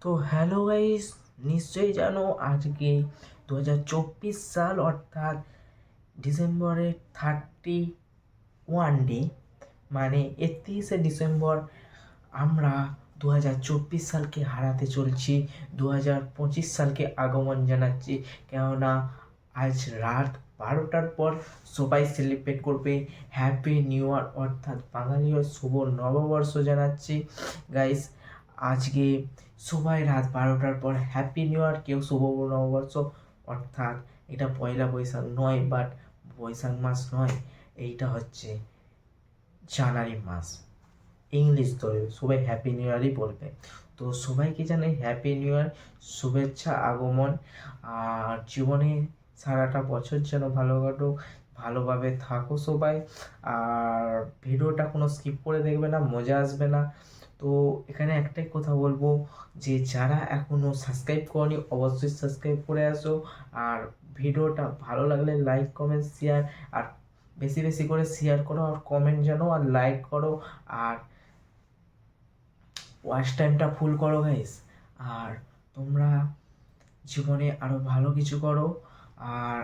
তো hello guys, নিশ্চয়ই জানো আজকে 2024 সাল অর্থাৎ ডিসেম্বরের 31 ডে মানে 31শে ডিসেম্বর আমরা 2024 সালকে হারাতে চলছি। 2025 সালকে আগমন জানাচ্ছি, কেননা আজ রাত 12টার পর সবাই সেলিব্রেট করবে হ্যাপি নিউ ইয়ার অর্থাৎ বাঙালির শুভ নববর্ষ জানাচ্ছি গাইস। আজকে সবাই রাত 12টার পর হ্যাপি নিউ ইয়ার, কেউ শুভ নববর্ষ অর্থাৎ এটা পয়লা বৈশাখ নয়, বাট বৈশাখ মাস নয়, এইটা হচ্ছে জানুয়ারি মাস। ইংলিশ ধরে সবাই হ্যাপি নিউ ইয়ারই বলবে। তো সবাইকে জানাই হ্যাপি নিউ ইয়ার, শুভেচ্ছা আগমন। আর জীবনে সারাটা বছর যেন ভালো কাটুক, ভালোভাবে থাকো সবাই। আর ভিডিওটা কোনো স্কিপ করে দেখবে না, মজা আসবে না। তো এখানে একটাই কথা বলবো, যে যারা এখনও সাবস্ক্রাইব করনি অবশ্যই সাবস্ক্রাইব করে আসো। আর ভিডিওটা ভালো লাগলে লাইক কমেন্ট শেয়ার, আর বেশি বেশি করে শেয়ার করো, আর কমেন্ট জানো, আর লাইক করো, আর ওয়াচ টাইমটা ফুল করো গাইস। আর তোমরা জীবনে আরও ভালো কিছু করো। আর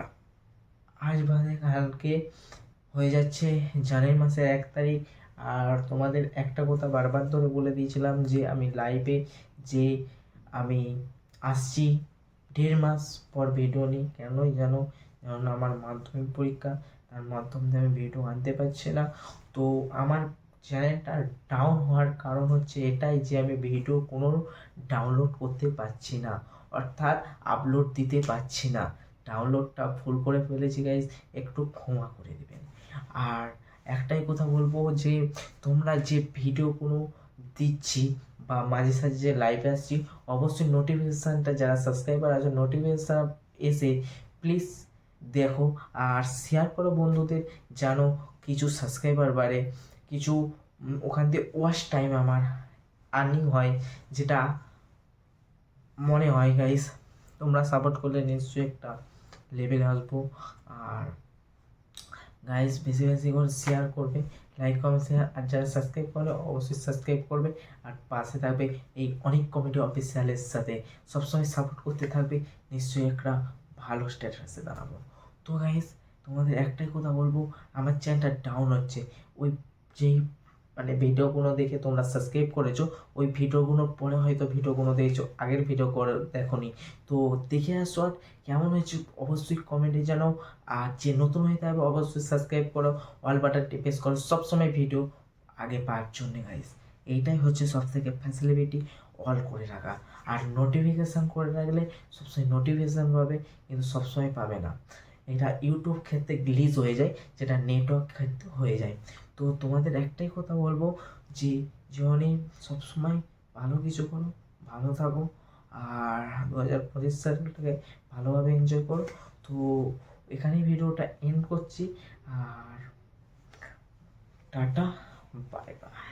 আজ বাদে কালকে হয়ে যাচ্ছে জানুয়ারি মাসের 1 তারিখ। আর তোমাদের একটা কথা বারবার ধরে বলে দিয়েছিলাম যে আমি লাইভে যে আমি আসছি 1.5 মাস পর ভিডিও নিই, কেনই জানো, যেমন আমার মাধ্যমিক পরীক্ষা, তার মাধ্যমে আমি ভিডিও আনতে পারছি না। তো আমার চ্যানেলটা ডাউন হওয়ার কারণ হচ্ছে এটাই, যে আমি ভিডিও কোনো ডাউনলোড করতে পারছি না, অর্থাৎ আপলোড দিতে পারছি না। ডাউনলোডটা ভুল করে ফেলেছি গাইজ, একটু ক্ষমা করে দেবেন। আর একটাই কথা বলবো, যে তোমরা যে ভিডিওগুলো দিচ্ছি বা মাঝে সাঝে যে লাইভে আসছি, অবশ্যই নোটিফিকেশানটা, যারা সাবস্ক্রাইবার আছে নোটিফিকেশান এসে প্লিজ দেখো আর শেয়ার করো বন্ধুদের, যেন কিছু সাবস্ক্রাইবার বাড়ে, কিছু ওখান থেকে ওয়াচ টাইম আমার আর্নিং হয়, যেটা মনে হয় গাইস। তোমরা সাপোর্ট করলে নিশ্চয়ই একটা লেভেলে আসবো। আর গাইস বেশি বেশি করে শেয়ার করবে, লাইক কমেন্ট শেয়ার, আর যারা সাবস্ক্রাইব করে অবশ্যই সাবস্ক্রাইব করবে, আর পাশে থাকবে এই অনেক কমিটি অফিসিয়ালের সাথে, সবসময় সাপোর্ট করতে থাকবে, নিশ্চয়ই একটা ভালো স্ট্যাটাসে দাঁড়াবো। তো গাইস তোমাদের একটাই কথা বলবো, আমার চ্যানেলটা ডাউন হচ্ছে, ওই যেই মানে ভিডিওগুলো দেখে তোমরা সাবস্ক্রাইব করেছো, ওই ভিডিওগুলোর পরে হয়তো ভিডিওগুলো দেখছো, আগের ভিডিও করে দেখোনি। তো দেখে আসো, আর কেমন হয়েছে অবশ্যই কমেন্টে জানাও। আর যে নতুন হয়ে থাকবে অবশ্যই সাবস্ক্রাইব করো, অল বাটনটি প্রেস করো সবসময় ভিডিও আগে পাওয়ার জন্য গাইস। এইটাই হচ্ছে সবথেকে ফ্যাসিলিটি, অল করে রাখা। আর নোটিফিকেশান করে রাখলে সবসময় নোটিফিকেশান পাবে, কিন্তু সবসময় পাবে না। এটা ইউটিউব ক্ষেত্রে গ্লিচ হয়ে যায়, যেটা নেটওয়ার্ক ক্ষেত্রে হয়ে যায়। তো তোমাদের একটাই কথা বলবো, যে জীবনে সবসময় ভালো কিছু করো, ভালো থাকো, আর 2025 সালটাকে ভালোভাবে এনজয় করো। তো এখানেই ভিডিওটা এন্ড করছি, আর টাটা, বাই বাই।